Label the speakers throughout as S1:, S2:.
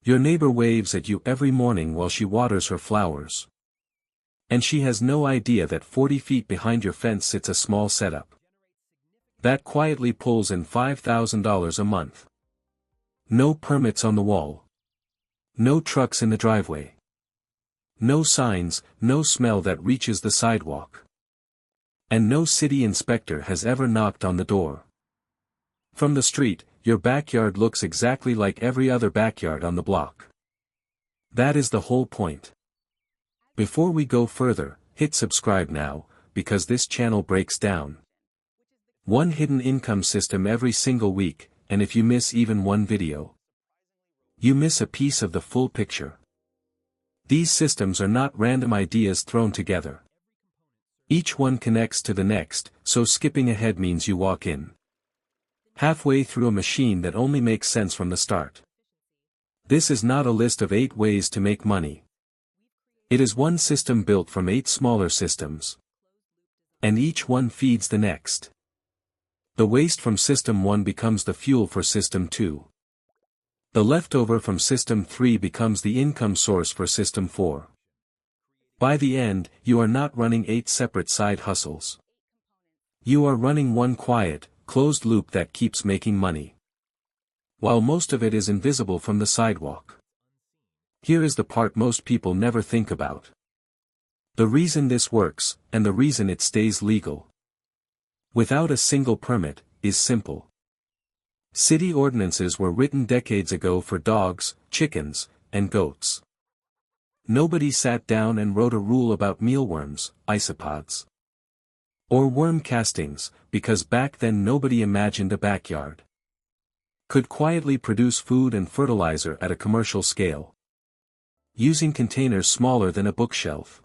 S1: Your neighbor waves at you every morning while she waters her flowers. And she has no idea that 40 feet behind your fence sits a small setup that quietly pulls in $5,000 a month. No permits on the wall. No trucks in the driveway. No signs, no smell that reaches the sidewalk. And no city inspector has ever knocked on the door. From the street, your backyard looks exactly like every other backyard on the block. That is the whole point. Before we go further, hit subscribe now, because this channel breaks down one hidden income system every single week, and if you miss even one video, you miss a piece of the full picture. These systems are not random ideas thrown together. Each one connects to the next, so skipping ahead means you walk in halfway through a machine that only makes sense from the start. This is not a list of 8 ways to make money. It is one system built from 8 smaller systems. And each one feeds the next. The waste from System 1 becomes the fuel for System 2. The leftover from System 3 becomes the income source for System 4. By the end, you are not running 8 separate side hustles. You are running one quiet, closed loop that keeps making money, while most of it is invisible from the sidewalk. Here is the part most people never think about. The reason this works, and the reason it stays legal without a single permit, is simple. City ordinances were written decades ago for dogs, chickens, and goats. Nobody sat down and wrote a rule about mealworms, isopods, or worm castings, because back then nobody imagined a backyard could quietly produce food and fertilizer at a commercial scale, using containers smaller than a bookshelf.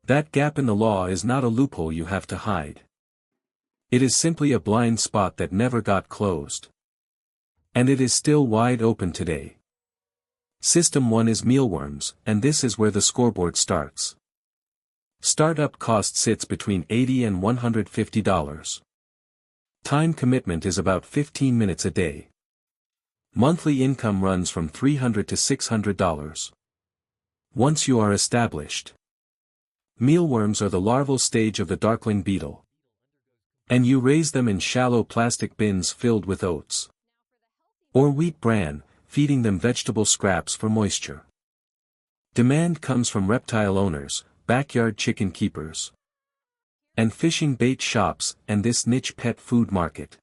S1: That gap in the law is not a loophole you have to hide. It is simply a blind spot that never got closed. And it is still wide open today. System 1 is mealworms, and this is where the scoreboard starts. Startup cost sits between $80 and $150. Time commitment is about 15 minutes a day. Monthly income runs from $300 to $600. Once you are established. Mealworms are the larval stage of the darkling beetle. And you raise them in shallow plastic bins filled with oats or wheat bran, feeding them vegetable scraps for moisture. Demand comes from reptile owners, backyard chicken keepers, and fishing bait shops, and this niche pet food market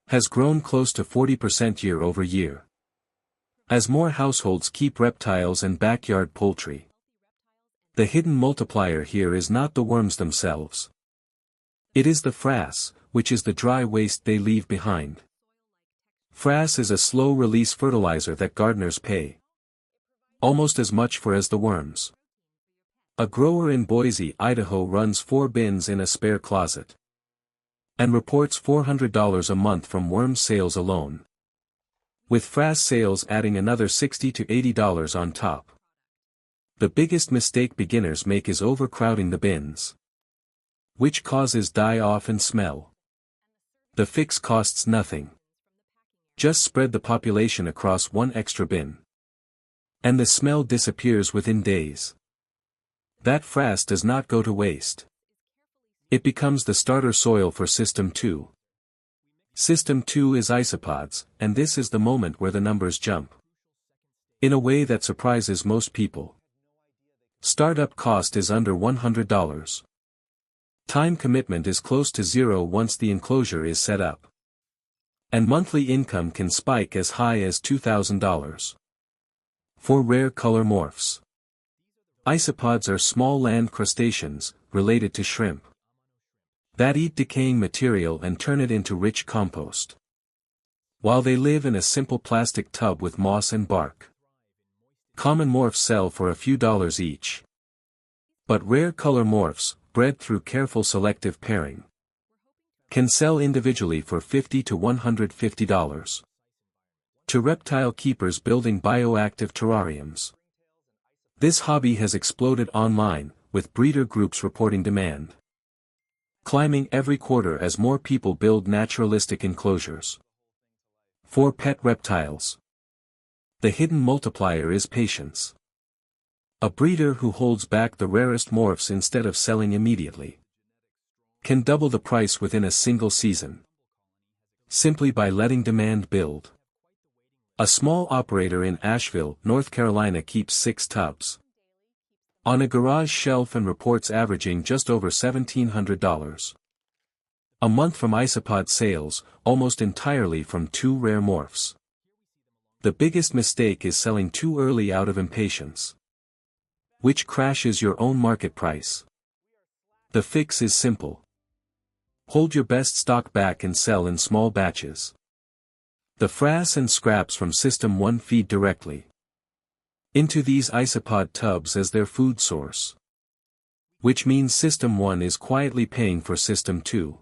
S1: has grown close to 40% year over year, as more households keep reptiles and backyard poultry. The hidden multiplier here is not the worms themselves. It is the frass, which is the dry waste they leave behind. Frass is a slow-release fertilizer that gardeners pay almost as much for as the worms. A grower in Boise, Idaho runs 4 bins in a spare closet and reports $400 a month from worm sales alone, with frass sales adding another $60 to $80 on top. The biggest mistake beginners make is overcrowding the bins, which causes die-off and smell. The fix costs nothing. Just spread the population across one extra bin, and the smell disappears within days. That frass does not go to waste. It becomes the starter soil for System 2. System 2 is isopods, and this is the moment where the numbers jump in a way that surprises most people. Startup cost is under $100. Time commitment is close to zero once the enclosure is set up. And monthly income can spike as high as $2,000. For rare color morphs. Isopods are small land crustaceans, related to shrimp, that eat decaying material and turn it into rich compost, while they live in a simple plastic tub with moss and bark. Common morphs sell for a few dollars each. But rare color morphs, bred through careful selective pairing, can sell individually for $50 to $150. To reptile keepers building bioactive terrariums. This hobby has exploded online, with breeder groups reporting demand climbing every quarter as more people build naturalistic enclosures for pet reptiles. The hidden multiplier is patience. A breeder who holds back the rarest morphs instead of selling immediately can double the price within a single season, simply by letting demand build. A small operator in Asheville, North Carolina keeps 6 tubs on a garage shelf and reports averaging just over $1,700 a month from isopod sales, almost entirely from 2 rare morphs. The biggest mistake is selling too early out of impatience, which crashes your own market price. The fix is simple. Hold your best stock back and sell in small batches. The frass and scraps from System 1 feed directly into these isopod tubs as their food source, which means System 1 is quietly paying for System 2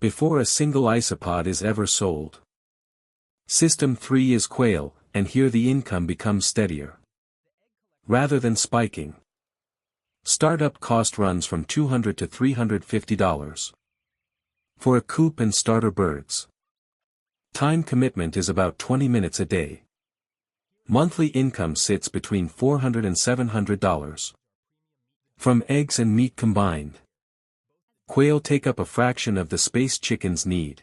S1: before a single isopod is ever sold. System 3 is quail, and here the income becomes steadier rather than spiking. Startup cost runs from $200 to $350 for a coop and starter birds. Time commitment is about 20 minutes a day. Monthly income sits between $400 and $700 from eggs and meat combined. Quail take up a fraction of the space chickens need.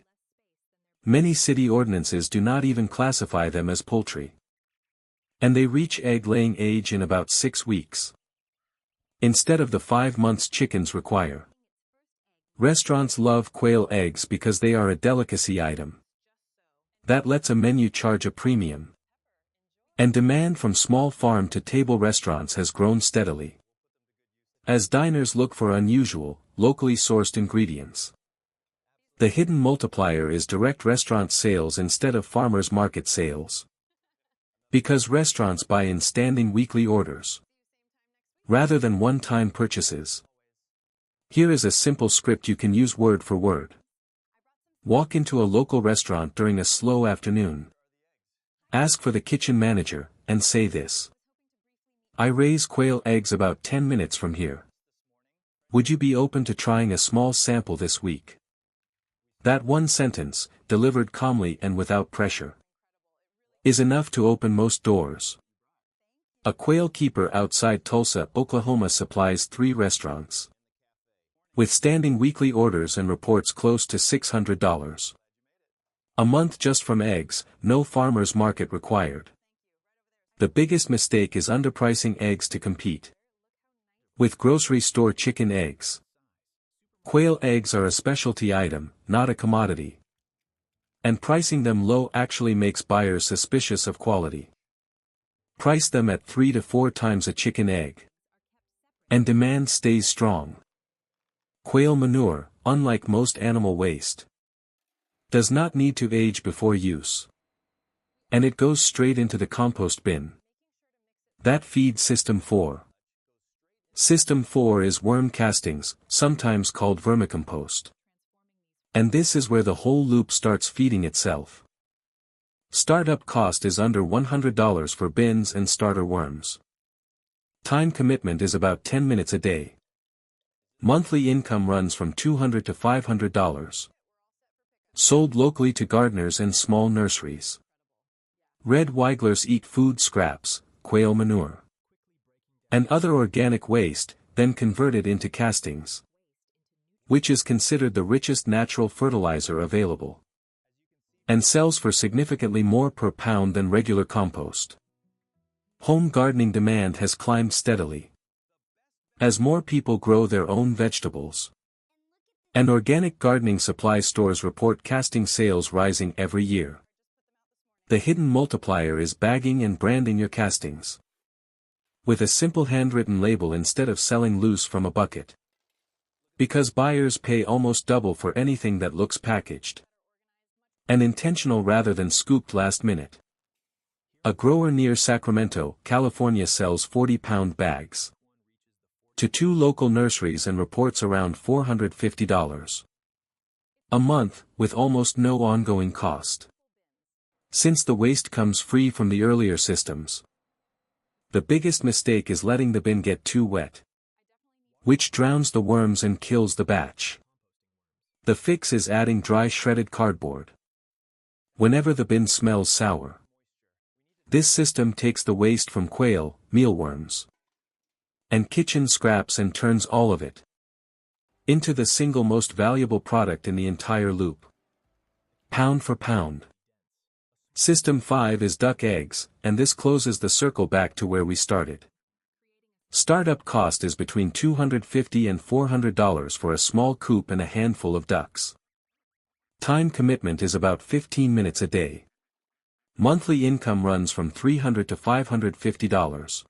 S1: Many city ordinances do not even classify them as poultry, and they reach egg-laying age in about 6 weeks, instead of the 5 months chickens require. Restaurants love quail eggs because they are a delicacy item that lets a menu charge a premium. And demand from small farm-to-table restaurants has grown steadily, as diners look for unusual, locally sourced ingredients. The hidden multiplier is direct restaurant sales instead of farmers market sales, because restaurants buy in standing weekly orders rather than one-time purchases. Here is a simple script you can use word for word. Walk into a local restaurant during a slow afternoon. Ask for the kitchen manager, and say this: I raise quail eggs about 10 minutes from here. Would you be open to trying a small sample this week? That one sentence, delivered calmly and without pressure, is enough to open most doors. A quail keeper outside Tulsa, Oklahoma supplies 3 restaurants with standing weekly orders and reports close to $600 a month just from eggs, no farmer's market required. The biggest mistake is underpricing eggs to compete with grocery store chicken eggs. Quail eggs are a specialty item, not a commodity, and pricing them low actually makes buyers suspicious of quality. Price them at 3 to 4 times a chicken egg, and demand stays strong. Quail manure, unlike most animal waste, does not need to age before use, and it goes straight into the compost bin that feeds System 4. System 4 is worm castings, sometimes called vermicompost. And this is where the whole loop starts feeding itself. Startup cost is under $100 for bins and starter worms. Time commitment is about 10 minutes a day. Monthly income runs from $200 to $500. Sold locally to gardeners and small nurseries. Red wigglers eat food scraps, quail manure, and other organic waste, then converted into castings, which is considered the richest natural fertilizer available, and sells for significantly more per pound than regular compost. Home gardening demand has climbed steadily as more people grow their own vegetables, and organic gardening supply stores report casting sales rising every year. The hidden multiplier is bagging and branding your castings with a simple handwritten label instead of selling loose from a bucket, because buyers pay almost double for anything that looks packaged and intentional rather than scooped last minute. A grower near Sacramento, California sells 40-pound bags to 2 local nurseries and reports around $450 a month, with almost no ongoing cost, since the waste comes free from the earlier systems. The biggest mistake is letting the bin get too wet, which drowns the worms and kills the batch. The fix is adding dry shredded cardboard whenever the bin smells sour. This system takes the waste from quail, mealworms, and kitchen scraps and turns all of it into the single most valuable product in the entire loop. Pound for pound. System 5 is duck eggs, and this closes the circle back to where we started. Startup cost is between $250 and $400 for a small coop and a handful of ducks. Time commitment is about 15 minutes a day. Monthly income runs from $300 to $550.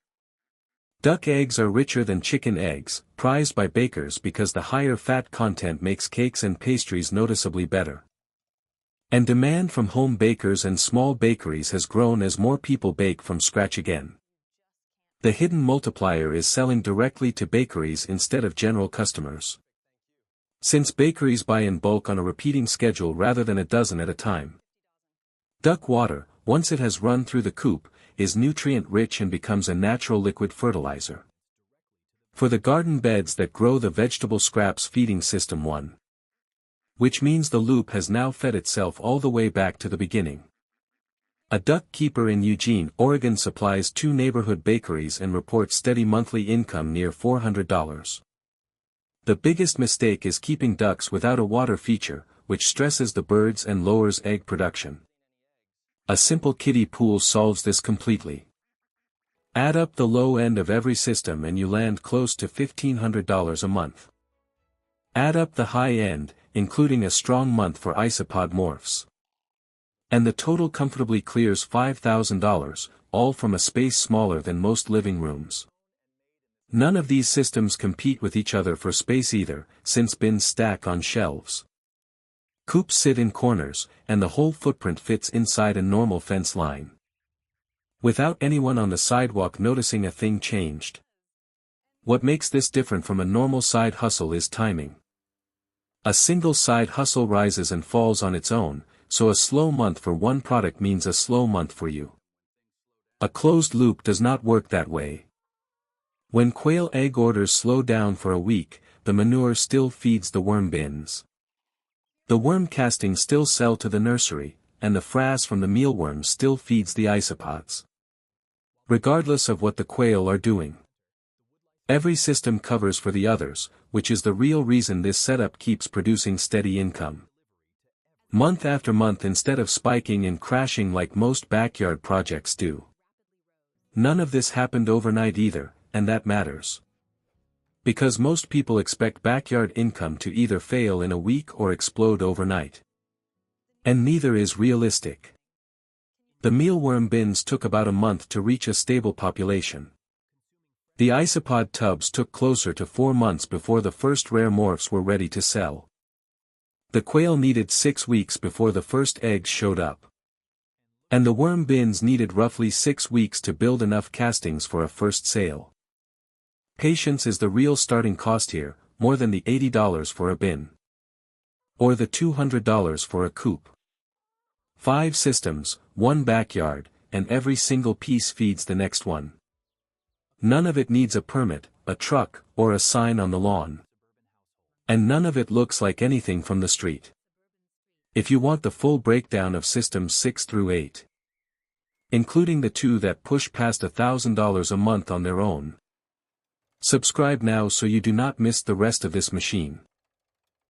S1: Duck eggs are richer than chicken eggs, prized by bakers because the higher fat content makes cakes and pastries noticeably better. And demand from home bakers and small bakeries has grown as more people bake from scratch again. The hidden multiplier is selling directly to bakeries instead of general customers. Since bakeries buy in bulk on a repeating schedule rather than a dozen at a time. Duck water, once it has run through the coop, is nutrient-rich and becomes a natural liquid fertilizer. For the garden beds that grow the vegetable scraps feeding system 1. Which means the loop has now fed itself all the way back to the beginning. A duck keeper in Eugene, Oregon supplies 2 neighborhood bakeries and reports steady monthly income near $400. The biggest mistake is keeping ducks without a water feature, which stresses the birds and lowers egg production. A simple kiddie pool solves this completely. Add up the low end of every system and you land close to $1,500 a month. Add up the high end, including a strong month for isopod morphs. And the total comfortably clears $5,000, all from a space smaller than most living rooms. None of these systems compete with each other for space either, since bins stack on shelves. Coops sit in corners, and the whole footprint fits inside a normal fence line. Without anyone on the sidewalk noticing a thing changed. What makes this different from a normal side hustle is timing. A single side hustle rises and falls on its own, so a slow month for one product means a slow month for you. A closed loop does not work that way. When quail egg orders slow down for a week, the manure still feeds the worm bins. The worm castings still sell to the nursery, and the frass from the mealworms still feeds the isopods. Regardless of what the quail are doing. Every system covers for the others, which is the real reason this setup keeps producing steady income. Month after month instead of spiking and crashing like most backyard projects do. None of this happened overnight either, and that matters. Because most people expect backyard income to either fail in a week or explode overnight. And neither is realistic. The mealworm bins took about a month to reach a stable population. The isopod tubs took closer to 4 months before the first rare morphs were ready to sell. The quail needed 6 weeks before the first eggs showed up. And the worm bins needed roughly 6 weeks to build enough castings for a first sale. Patience is the real starting cost here, more than the $80 for a bin. Or the $200 for a coop. 5 systems, 1 backyard, and every single piece feeds the next one. None of it needs a permit, a truck, or a sign on the lawn. And none of it looks like anything from the street. If you want the full breakdown of systems 6 through 8, including the 2 that push past $1,000 a month on their own, subscribe now so you do not miss the rest of this machine.